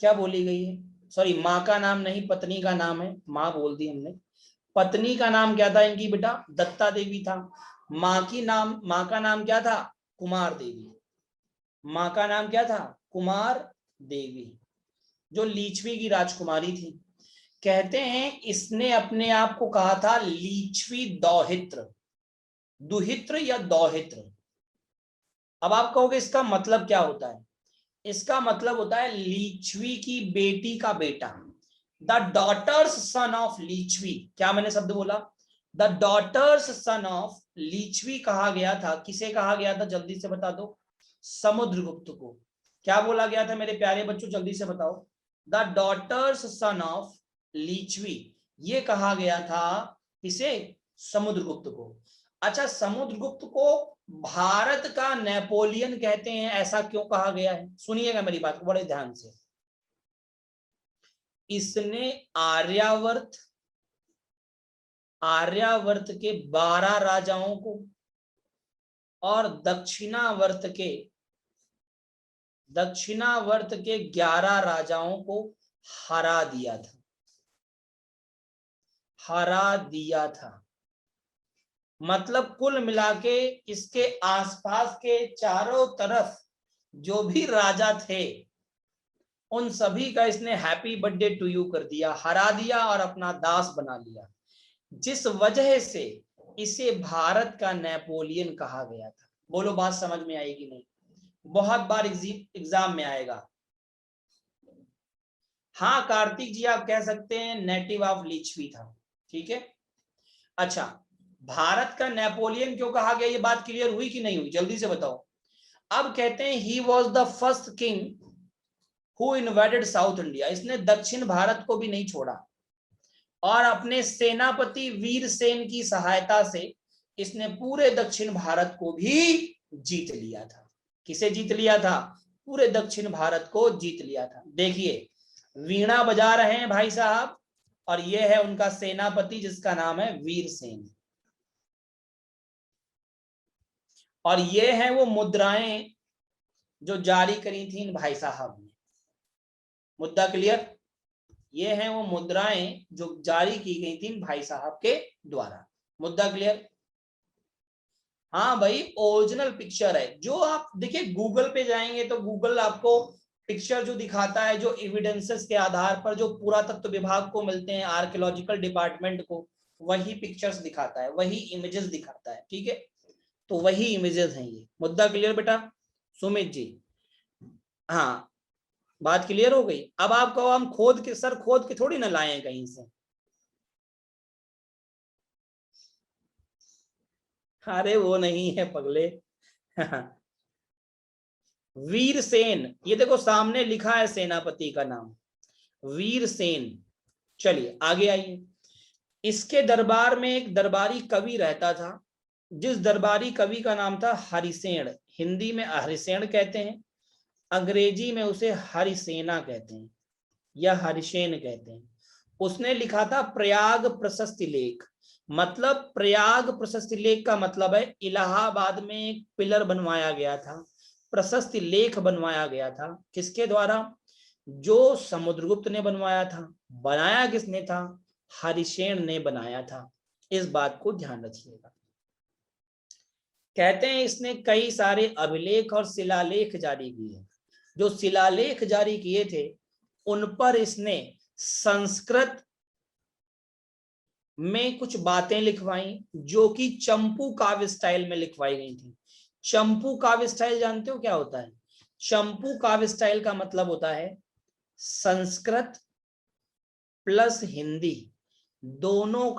क्या बोली गई है? सॉरी, मां का नाम नहीं, पत्नी का नाम है। मां बोल दी हमने। पत्नी का नाम क्या था इनकी बेटा? दत्ता देवी था। मां का नाम क्या था? कुमार देवी। मां का नाम क्या था? कुमार देवी, जो लिच्छवी की राजकुमारी थी। कहते हैं इसने अपने आप को कहा था लिच्छवी दौहित्र, दुहित्र या दौहित्र। अब आप कहोगे इसका मतलब क्या होता है? इसका मतलब होता है लिच्छवी की बेटी का बेटा। The daughter's son of Licchavi. क्या मैंने शब्द बोला? The daughter's son of Licchavi कहा गया था। किसे कहा गया था जल्दी से बता दो? समुद्रगुप्त को। क्या बोला गया था मेरे प्यारे बच्चों, जल्दी से बताओ? The daughter's son of Licchavi, ये कहा गया था किसे? समुद्रगुप्त को। अच्छा, समुद्रगुप्त को भारत का नेपोलियन कहते हैं, ऐसा क्यों कहा गया है? सुनिएगा मेरी बात को बड़े ध्यान से। इसने आर्यावर्त के 12 राजाओं को और दक्षिणावर्त के 11 राजाओं को हरा दिया था। मतलब कुल मिला के इसके आसपास के चारों तरफ जो भी राजा थे उन सभी का इसने हैप्पी बर्थडे टू यू कर दिया, हरा दिया और अपना दास बना लिया, जिस वजह से इसे भारत का नेपोलियन कहा गया था। बोलो बात समझ में आएगी नहीं? बहुत बार एग्जाम में आएगा। हाँ कार्तिक जी, आप कह सकते हैं नेटिव ऑफ लिच्छवी था। ठीक है। अच्छा, भारत का नेपोलियन क्यों कहा गया, ये बात क्लियर हुई कि नहीं हुई? जल्दी से बताओ। अब कहते हैं he was the first king who invaded south India. इसने दक्षिण भारत को भी नहीं छोड़ा और अपने सेनापति वीरसेन की सहायता से इसने पूरे दक्षिण भारत को भी जीत लिया था। किसे जीत लिया था? पूरे दक्षिण भारत को जीत लिया था। देखिए वीणा बजा रहे हैं भाई साहब, और यह है उनका सेनापति जिसका नाम है वीरसेन। और ये है वो मुद्राएं जो जारी करी थी इन भाई साहब ने। मुद्दा क्लियर? ये हैं वो मुद्राएं जो जारी की गई थी इन भाई साहब के द्वारा। मुद्दा क्लियर? हाँ भाई, ओरिजिनल पिक्चर है। जो आप देखिए गूगल पे जाएंगे तो गूगल आपको पिक्चर जो दिखाता है, जो एविडेंसेस के आधार पर जो पुरातत्व विभाग को मिलते हैं, आर्कियोलॉजिकल डिपार्टमेंट को, वही पिक्चर्स दिखाता है, वही इमेजेस दिखाता है। ठीक है, तो वही इमेजेस हैं ये। मुद्दा क्लियर बेटा? सुमित जी, हाँ बात क्लियर हो गई? अब आप कहो हम खोद के थोड़ी ना लाए हैं कहीं से। अरे वो नहीं है पगले। वीरसेन, ये देखो सामने लिखा है सेनापति का नाम वीरसेन। चलिए आगे आइए। इसके दरबार में एक दरबारी कवि रहता था, जिस दरबारी कवि का नाम था हरिसेन। हिंदी में हरिसेन कहते हैं, अंग्रेजी में उसे हरिसेना कहते हैं या हरिसेन कहते हैं। उसने लिखा था प्रयाग प्रशस्ति लेख। मतलब प्रयाग प्रशस्ति लेख का मतलब है इलाहाबाद में एक पिलर बनवाया गया था, प्रशस्ति लेख बनवाया गया था। किसके द्वारा? जो समुद्रगुप्त ने बनवाया था। बनाया किसने था? हरिसेन ने बनाया था। इस बात को ध्यान रखिएगा। कहते हैं इसने कई सारे अभिलेख और शिलालेख जारी किए। जो शिलालेख जारी किए थे उन पर इसने संस्कृत में कुछ बातें लिखवाई जो कि चंपू काव्य स्टाइल में लिखवाई गई थी। चंपू काव्य स्टाइल जानते हो क्या होता है? चंपू काव्य स्टाइल का मतलब होता है संस्कृत प्लस हिंदी दोनों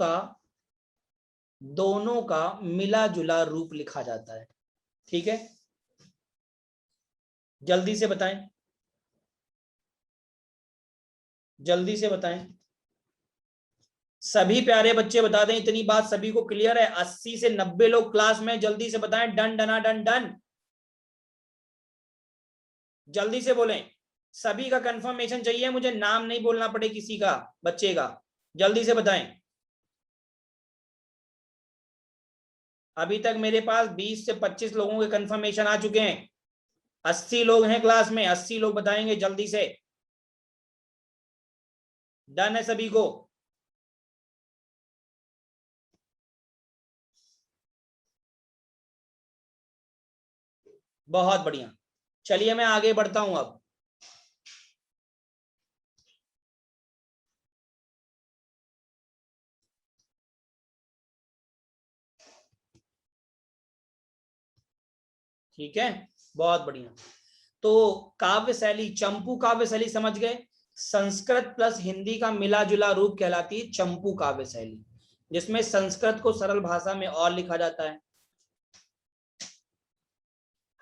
का मिला जुला रूप लिखा जाता है। ठीक है, जल्दी से बताएं, जल्दी से बताएं, सभी प्यारे बच्चे बता दें। इतनी बात सभी को क्लियर है? 80 से 90 लोग क्लास में, जल्दी से बताएं। डन डना डन डन, जल्दी से बोलें। सभी का कंफर्मेशन चाहिए मुझे, नाम नहीं बोलना पड़े किसी का बच्चे का, जल्दी से बताएं। अभी तक मेरे पास 20 से 25 लोगों के कंफर्मेशन आ चुके हैं। 80 लोग हैं क्लास में, 80 लोग बताएंगे जल्दी से। डन है सभी को? बहुत बढ़िया, चलिए मैं आगे बढ़ता हूं अब। ठीक है, बहुत बढ़िया। तो काव्य शैली, चंपू काव्य शैली समझ गए? संस्कृत प्लस हिंदी का मिला जुला रूप कहलाती है चंपू काव्य शैली, जिसमें संस्कृत को सरल भाषा में और लिखा जाता है।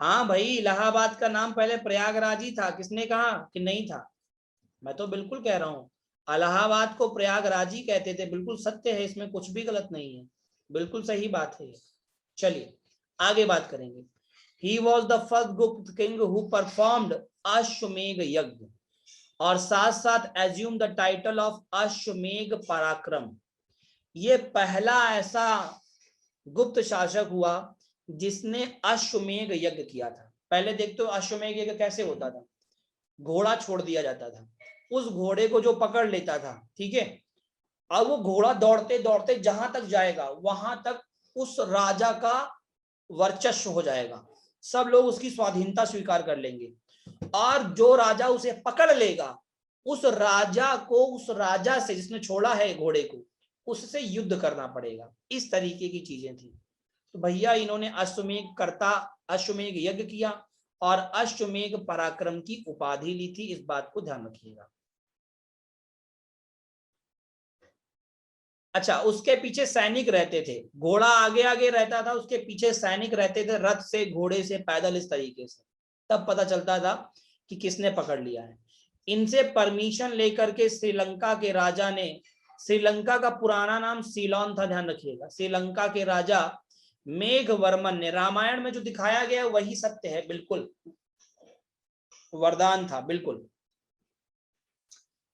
हाँ भाई, इलाहाबाद का नाम पहले प्रयागराज ही था, किसने कहा कि नहीं था? मैं तो बिल्कुल कह रहा हूँ, इलाहाबाद को प्रयागराज ही कहते थे, बिल्कुल सत्य है, इसमें कुछ भी गलत नहीं है, बिल्कुल सही बात है। चलिए आगे बात करेंगे। He was the first Gupta king who performed अश्वमेघ यज्ञ, और साथ साथ assumed the title of अश्वमेघ पराक्रम। ये पहला ऐसा गुप्त शासक हुआ जिसने अश्वमेघ यज्ञ किया था। पहले देखते हो अश्वमेघ यज्ञ कैसे होता था? घोड़ा छोड़ दिया जाता था, उस घोड़े को जो पकड़ लेता था, ठीक है, अब वो घोड़ा दौड़ते दौड़ते जहां तक जाएगा वहां तक उस राजा का वर्चस्व हो जाएगा, सब लोग उसकी स्वाधीनता स्वीकार कर लेंगे, और जो राजा उसे पकड़ लेगा उस राजा को, उस राजा से जिसने छोड़ा है घोड़े को, उससे युद्ध करना पड़ेगा। इस तरीके की चीजें थी। तो भैया इन्होंने अश्वमेघ यज्ञ किया और अश्वमेघ पराक्रम की उपाधि ली थी, इस बात को ध्यान रखिएगा। अच्छा, उसके पीछे सैनिक रहते थे, घोड़ा आगे आगे रहता था, उसके पीछे सैनिक रहते थे, रथ से, घोड़े से, पैदल, इस तरीके से, तब पता चलता था कि किसने पकड़ लिया है। इनसे परमिशन लेकर के श्रीलंका के राजा ने, श्रीलंका का पुराना नाम सीलोन था, ध्यान रखिएगा, श्रीलंका के राजा मेघवर्मन ने, रामायण में जो दिखाया गया है वही सत्य है, बिल्कुल वरदान था, बिल्कुल।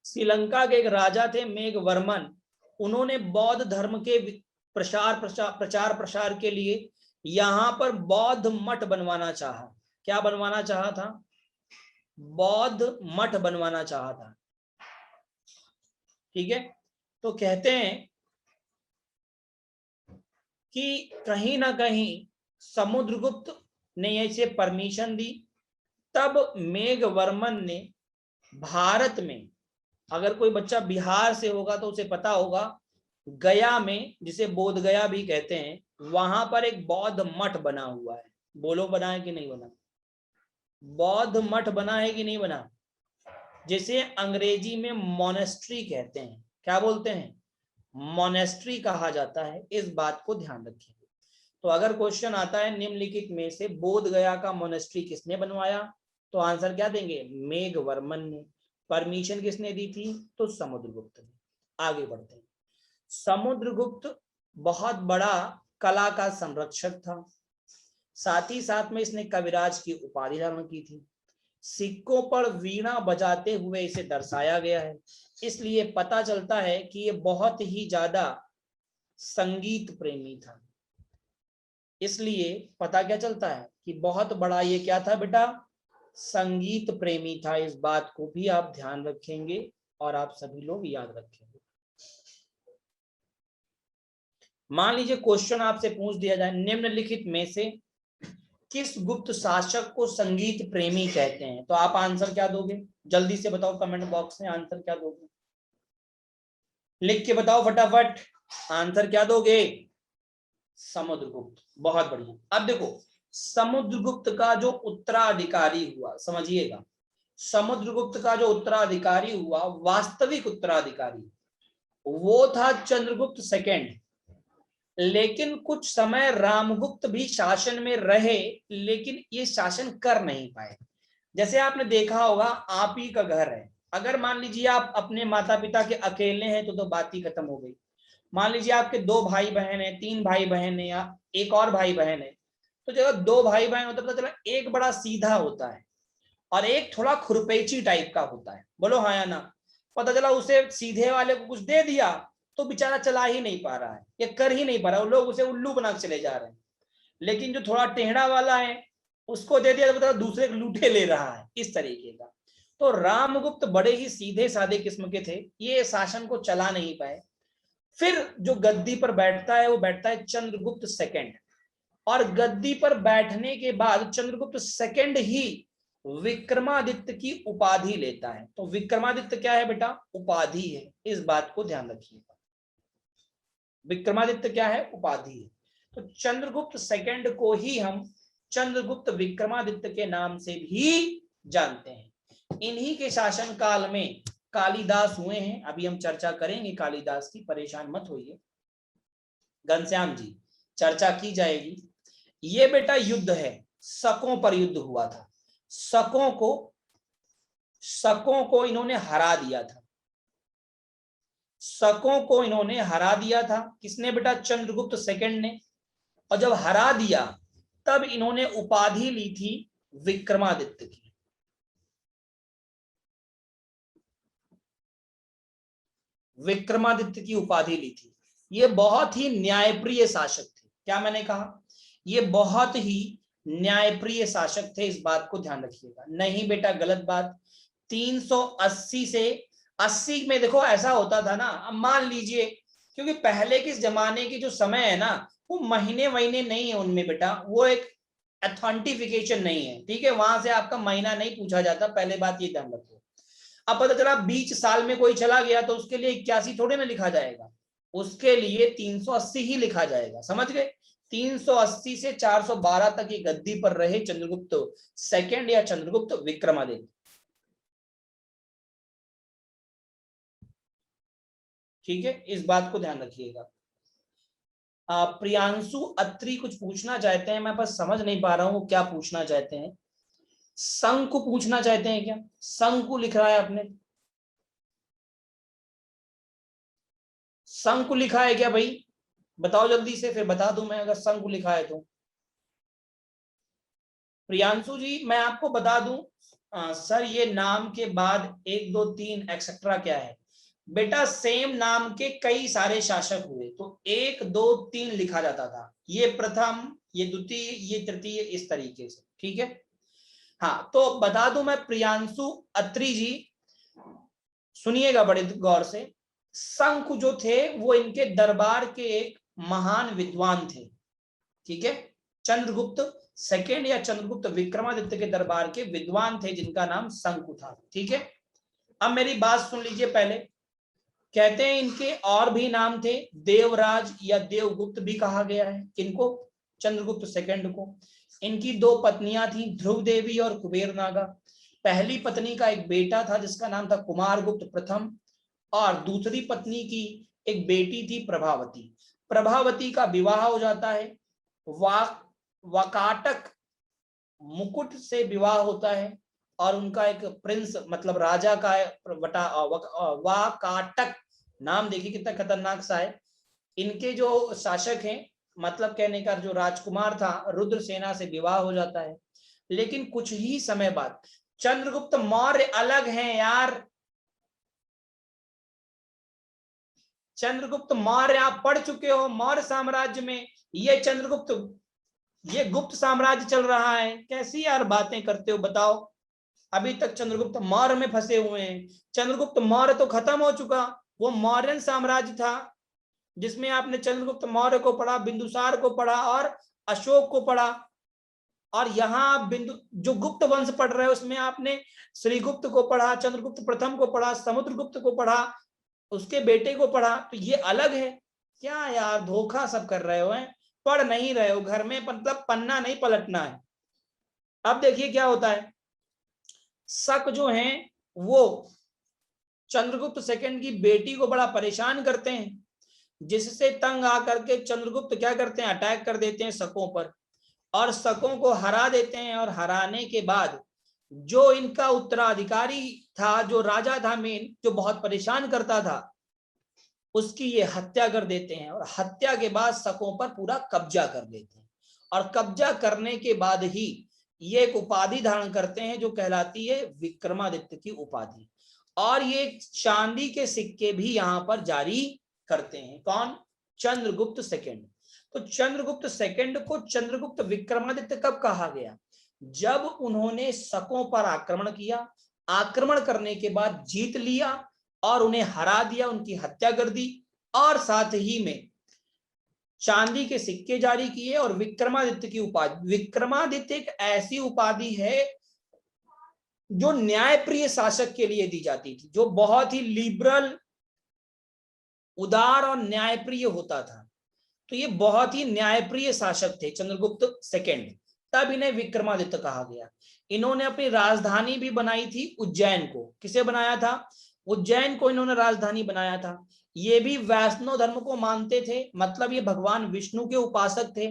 श्रीलंका के एक राजा थे मेघवर्मन, उन्होंने बौद्ध धर्म के प्रचार प्रसार के लिए यहां पर बौद्ध मठ बनवाना चाहा। क्या बनवाना चाहा था? बौद्ध मठ बनवाना चाहा था, ठीक है। तो कहते हैं कि कहीं ना कहीं समुद्रगुप्त ने इसे परमिशन दी, तब मेघवर्मन ने भारत में, अगर कोई बच्चा बिहार से होगा तो उसे पता होगा, गया में, जिसे बोध गया भी कहते हैं, वहां पर एक बौद्ध मठ बना हुआ है। बोलो बना है कि नहीं बना? बौद्ध मठ बना है कि नहीं बना? जिसे अंग्रेजी में मोनेस्ट्री कहते हैं। क्या बोलते हैं? मोनेस्ट्री कहा जाता है, इस बात को ध्यान रखिए। तो अगर क्वेश्चन आता है निम्नलिखित में से बोध गया का मोनेस्ट्री किसने बनवाया, तो आंसर क्या देंगे? मेघवर्मन ने। परमिशन किसने दी थी? तो समुद्रगुप्त ने। आगे बढ़ते हैं। समुद्रगुप्त बहुत बड़ा कला का संरक्षक था, साथ ही साथ में इसने कविराज की उपाधि धारण की थी। सिक्कों पर वीणा बजाते हुए इसे दर्शाया गया है, इसलिए पता चलता है कि ये बहुत ही ज्यादा संगीत प्रेमी था। इसलिए पता क्या चलता है कि बहुत बड़ा ये क्या था बेटा? संगीत प्रेमी था। इस बात को भी आप ध्यान रखेंगे और आप सभी लोग याद रखेंगे। मान लीजिए क्वेश्चन आपसे पूछ दिया जाए, निम्नलिखित में से किस गुप्त शासक को संगीत प्रेमी कहते हैं, तो आप आंसर क्या दोगे? जल्दी से बताओ, कमेंट बॉक्स में आंसर क्या दोगे? लिख के बताओ फटाफट, आंसर क्या दोगे? समुद्रगुप्त। बहुत बढ़िया। अब देखो, समुद्रगुप्त का जो उत्तराधिकारी हुआ, समझिएगा, समुद्रगुप्त का जो उत्तराधिकारी हुआ, वास्तविक उत्तराधिकारी, वो था चंद्रगुप्त सेकेंड। लेकिन कुछ समय रामगुप्त भी शासन में रहे, लेकिन ये शासन कर नहीं पाए। जैसे आपने देखा होगा, आप ही का घर है, अगर मान लीजिए आप अपने माता पिता के अकेले हैं तो बात ही खत्म हो गई। मान लीजिए आपके 2 भाई बहन है, 3 भाई बहन है, या एक और भाई बहन है, तो जब 2 भाई बहन होता है पता चला एक बड़ा सीधा होता है और एक थोड़ा खुरपेची टाइप का होता है, बोलो हाँ या ना। पता चला उसे सीधे वाले को कुछ दे दिया तो बेचारा चला ही नहीं पा रहा है, या कर ही नहीं पा रहा है, लोग उसे उल्लू बना चले जा रहे हैं। लेकिन जो थोड़ा टेढ़ा वाला है उसको दे दिया तो पता दूसरे के लूटे ले रहा है, इस तरीके का। तो रामगुप्त बड़े ही सीधे साधे किस्म के थे, ये शासन को चला नहीं पाए। फिर जो गद्दी पर बैठता है वो बैठता है चंद्रगुप्त सेकंड, और गद्दी पर बैठने के बाद चंद्रगुप्त सेकंड ही विक्रमादित्य की उपाधि लेता है। तो विक्रमादित्य क्या है बेटा? उपाधि है, इस बात को ध्यान रखिएगा। विक्रमादित्य क्या है? उपाधि है। तो चंद्रगुप्त सेकंड को ही हम चंद्रगुप्त विक्रमादित्य के नाम से भी जानते हैं। इन्हीं के शासन काल में कालिदास हुए हैं, अभी हम चर्चा करेंगे कालिदास की, परेशान मत होइए घनश्याम जी, चर्चा की जाएगी। ये बेटा युद्ध है, शकों पर युद्ध हुआ था, शकों को इन्होंने हरा दिया था, शकों को इन्होंने हरा दिया था। किसने बेटा? चंद्रगुप्त सेकंड ने। और जब हरा दिया तब इन्होंने उपाधि ली थी विक्रमादित्य की। विक्रमादित्य की उपाधि ली थी। ये बहुत ही न्यायप्रिय शासक थे। क्या मैंने कहा? ये बहुत ही न्यायप्रिय शासक थे, इस बात को ध्यान रखिएगा। नहीं बेटा, गलत बात। 380 से 80 में देखो ऐसा होता था ना, अब मान लीजिए, क्योंकि पहले के जमाने की जो समय है ना, वो महीने नहीं है उनमें बेटा, वो एक अथेंटिफिकेशन नहीं है, ठीक है? वहां से आपका महीना नहीं पूछा जाता, पहले बात ये ध्यान रखो। अब पता चला 20 साल में कोई चला गया तो उसके लिए 81 थोड़े ना लिखा जाएगा, उसके लिए 380 ही लिखा जाएगा, समझ गए? 380 से 412 तक ये गद्दी पर रहे चंद्रगुप्त सेकंड या चंद्रगुप्त विक्रमादित्य। ठीक है, इस बात को ध्यान रखिएगा। प्रियांशु अत्री कुछ पूछना चाहते हैं, मैं बस समझ नहीं पा रहा हूं क्या पूछना चाहते हैं। शंकु पूछना चाहते हैं क्या? शंकु लिख रहा है आपने, शंकु लिखा है क्या भाई? बताओ जल्दी से, फिर बता दूं मैं अगर शंकु लिखा है तो। प्रियांशु जी मैं आपको बता दूं, सर ये नाम के बाद 1 2 3 एक्सेट्रा क्या है बेटा? सेम नाम के कई सारे शासक हुए तो 1 2 3 लिखा जाता था, ये प्रथम, ये द्वितीय, ये तृतीय, इस तरीके से, ठीक है? हाँ, तो बता दूं मैं, प्रियांशु अत्री जी सुनिएगा बड़े गौर से। शंकु जो थे वो इनके दरबार के एक महान विद्वान थे, ठीक है? चंद्रगुप्त सेकेंड या चंद्रगुप्त विक्रमादित्य के दरबार के विद्वान थे जिनका नाम शंकु था, ठीक है? अब मेरी बात सुन लीजिए पहले। कहते हैं इनके और भी नाम थे, देवराज या देवगुप्त भी कहा गया है। किनको? चंद्रगुप्त सेकंड को। इनकी 2 पत्नियां थी, ध्रुव देवी और कुबेर नागा। पहली पत्नी का एक बेटा था जिसका नाम था कुमारगुप्त प्रथम, और दूसरी पत्नी की एक बेटी थी प्रभावती। प्रभावती का विवाह हो जाता है, वाकाटक मुकुट से विवाह होता है, और उनका एक प्रिंस मतलब राजा का वाकाटक नाम देखिए कितना खतरनाक सा है। इनके जो शासक हैं, मतलब कहने का जो राजकुमार था, रुद्रसेना से विवाह हो जाता है। लेकिन कुछ ही समय बाद चंद्रगुप्त मौर्य अलग हैं यार, चंद्रगुप्त मौर्य आप पढ़ चुके हो मौर्य साम्राज्य में, ये चंद्रगुप्त, ये गुप्त साम्राज्य चल रहा है। कैसी यार बातें करते हो बताओ? अभी तक चंद्रगुप्त मौर्य में फंसे हुए हैं। चंद्रगुप्त मौर्य तो खत्म हो चुका, वो मौर्यन साम्राज्य था जिसमें आपने चंद्रगुप्त मौर्य को पढ़ा, बिंदुसार को पढ़ा और अशोक को पढ़ा। और यहाँ आप बिंदु जो गुप्त वंश पढ़ रहे हो उसमें आपने श्रीगुप्त को पढ़ा, चंद्रगुप्त प्रथम को पढ़ा, समुद्रगुप्त को पढ़ा, उसके बेटे को पढ़ा। तो ये अलग है क्या यार? धोखा सब कर रहे हो, हैं? पढ़ नहीं रहे हो घर में, मतलब पन्ना नहीं पलटना है। अब देखिए क्या होता है, शक जो है वो चंद्रगुप्त सेकंड की बेटी को बड़ा परेशान करते हैं। जिससे तंग आकर के चंद्रगुप्त क्या करते हैं, अटैक कर देते हैं शकों पर और शकों को हरा देते हैं। और हराने के बाद जो इनका उत्तराधिकारी था, जो राजा था मेन, जो बहुत परेशान करता था, उसकी ये हत्या कर देते हैं। और हत्या के बाद शकों पर पूरा कब्जा कर देते हैं। और कब्जा करने के बाद ही ये एक उपाधि धारण करते हैं जो कहलाती है विक्रमादित्य की उपाधि। और ये चांदी के सिक्के भी यहां पर जारी करते हैं। कौन? चंद्रगुप्त सेकंड। तो चंद्रगुप्त सेकंड को चंद्रगुप्त विक्रमादित्य कब कहा गया? जब उन्होंने शकों पर आक्रमण किया, आक्रमण करने के बाद जीत लिया और उन्हें हरा दिया, उनकी हत्या कर दी, और साथ ही में चांदी के सिक्के जारी किए और विक्रमादित्य की उपाधि। विक्रमादित्य एक ऐसी उपाधि है जो न्यायप्रिय शासक के लिए दी जाती थी, जो बहुत ही लिबरल, उदार और न्यायप्रिय होता था। तो ये बहुत ही न्यायप्रिय शासक थे चंद्रगुप्त सेकंड, तब इन्हें विक्रमादित्य कहा गया। इन्होंने अपनी राजधानी भी बनाई थी उज्जैन को। किसे बनाया था? उज्जैन को इन्होंने राजधानी बनाया था। ये भी वैष्णव धर्म को मानते थे, मतलब ये भगवान विष्णु के उपासक थे।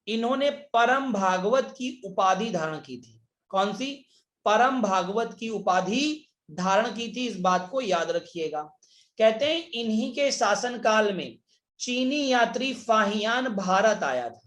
इन्होंने परम भागवत की उपाधि धारण की थी। कौन सी? परम भागवत की उपाधि धारण की थी। इस बात को याद रखिएगा। कहते हैं इन्हीं के शासन काल में चीनी यात्री फाहियान भारत आया था।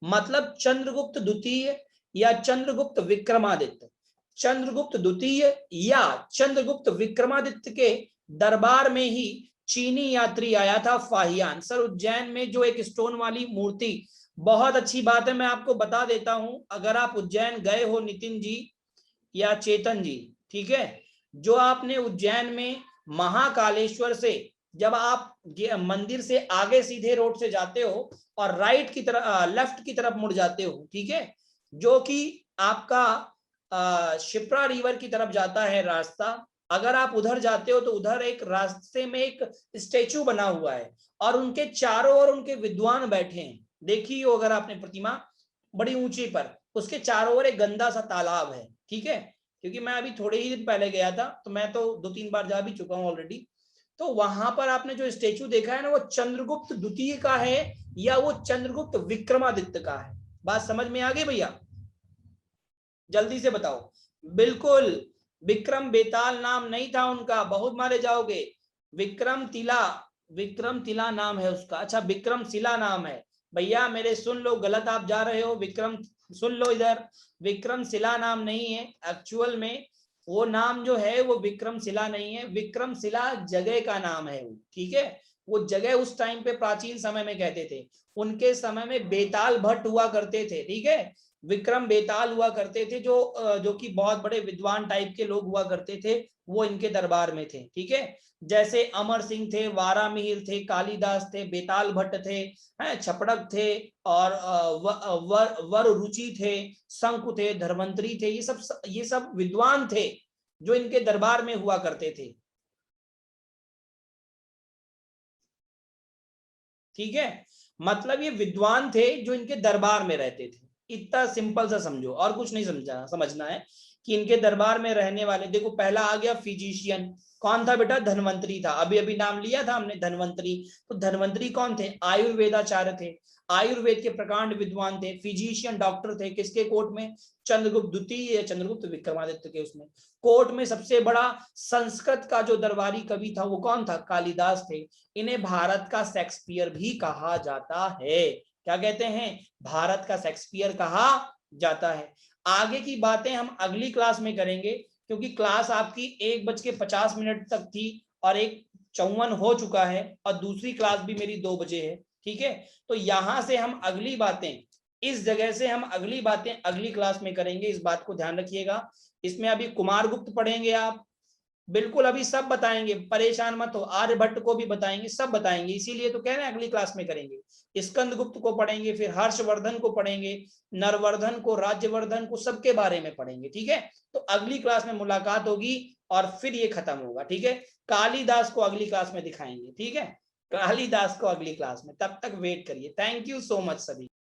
मतलब चंद्रगुप्त द्वितीय या चंद्रगुप्त विक्रमादित्य, चंद्रगुप्त द्वितीय या चंद्रगुप्त विक्रमादित्य के दरबार में ही चीनी यात्री आया था फाहियान। सर उज्जैन में जो एक स्टोन वाली मूर्ति, बहुत अच्छी बात है, मैं आपको बता देता हूं, अगर आप उज्जैन गए हो नितिन जी या चेतन जी, ठीक है, जो आपने उज्जैन में महाकालेश्वर से जब आप मंदिर से आगे सीधे रोड से जाते हो और राइट की तरफ लेफ्ट की तरफ मुड़ जाते हो, ठीक है, जो कि आपका शिप्रा रिवर की तरफ जाता है रास्ता, अगर आप उधर जाते हो तो उधर एक रास्ते में एक स्टेचू बना हुआ है और उनके चारों ओर उनके विद्वान बैठे हैं। देखी हो अगर आपने प्रतिमा, बड़ी ऊंची पर, उसके चारों ओर एक गंदा सा तालाब है, ठीक है, क्योंकि मैं अभी थोड़े ही दिन पहले गया था, तो मैं तो 2-3 बार जा भी चुका हूं ऑलरेडी। तो वहां पर आपने जो स्टेचू देखा है ना, वो चंद्रगुप्त द्वितीय का है या वो चंद्रगुप्त विक्रमादित्य का है? बात समझ में आ गई भैया? जल्दी से बताओ। बिल्कुल, विक्रम बेताल नाम नहीं था उनका, बहुत मारे जाओगे। विक्रम तिला, विक्रम तिला नाम है उसका। अच्छा, विक्रम शिला नाम है भैया, मेरे सुन लो, गलत आप जा रहे हो। विक्रम, सुन लो इधर, विक्रम शिला नाम नहीं है एक्चुअल में। वो नाम जो है वो विक्रम शिला नहीं है, विक्रम शिला जगह का नाम है वो, ठीक है। वो जगह उस टाइम पे प्राचीन समय में कहते थे, उनके समय में बेताल भट्ट हुआ करते थे, ठीक है। विक्रम बेताल हुआ करते थे, जो कि बहुत बड़े विद्वान टाइप के लोग हुआ करते थे, वो इनके दरबार में थे, ठीक है। जैसे अमर सिंह थे, वारामिहिर थे, कालिदास थे, बेताल भट्ट थे, छपड़क थे, और वर रुचि थे, शंकु थे, धर्मंतरी थे, ये सब विद्वान थे जो इनके दरबार में हुआ करते थे, ठीक है। मतलब ये विद्वान थे जो इनके दरबार में रहते थे। इतना सिंपल सा समझो, और कुछ नहीं समझना है कि इनके दरबार में रहने वाले, देखो पहला आ गया फिजिशियन, कौन था बेटा? धन्वंतरी था। अभी अभी नाम लिया था हमने, धन्वंतरी। तो धन्वंतरी कौन थे? आयुर्वेदाचार्य थे, आयुर्वेद के प्रकांड विद्वान थे। फिजिशियन डॉक्टर थे, किसके कोर्ट में? चंद्रगुप्त द्वितीय या चंद्रगुप्त विक्रमादित्य के उसमें कोर्ट में। सबसे बड़ा संस्कृत का जो दरबारी कवि था वो कौन था? कालिदास थे। इन्हें भारत का शेक्सपियर भी कहा जाता है। क्या कहते हैं? भारत का शेक्सपियर कहा जाता है। आगे की बातें हम अगली क्लास में करेंगे, क्योंकि क्लास आपकी 1:50 तक थी और 1:54 हो चुका है, और दूसरी क्लास भी मेरी 2 बजे है, ठीक है। तो यहां से हम अगली बातें, इस जगह से हम अगली बातें अगली क्लास में करेंगे, इस बात को ध्यान रखिएगा। इसमें अभी कुमारगुप्त पढ़ेंगे आप, बिल्कुल अभी सब बताएंगे, परेशान मत हो। आर्यभट्ट को भी बताएंगे, सब बताएंगे, इसीलिए तो कह रहे हैं अगली क्लास में करेंगे। स्कंदगुप्त को पढ़ेंगे, फिर हर्षवर्धन को पढ़ेंगे, नरवर्धन को, राज्यवर्धन को, सबके बारे में पढ़ेंगे, ठीक है। तो अगली क्लास में मुलाकात होगी और फिर ये खत्म होगा, ठीक है। कालिदास को अगली क्लास में दिखाएंगे, ठीक है, कालिदास को अगली क्लास में। तब तक वेट करिए। थैंक यू सो मच सभी।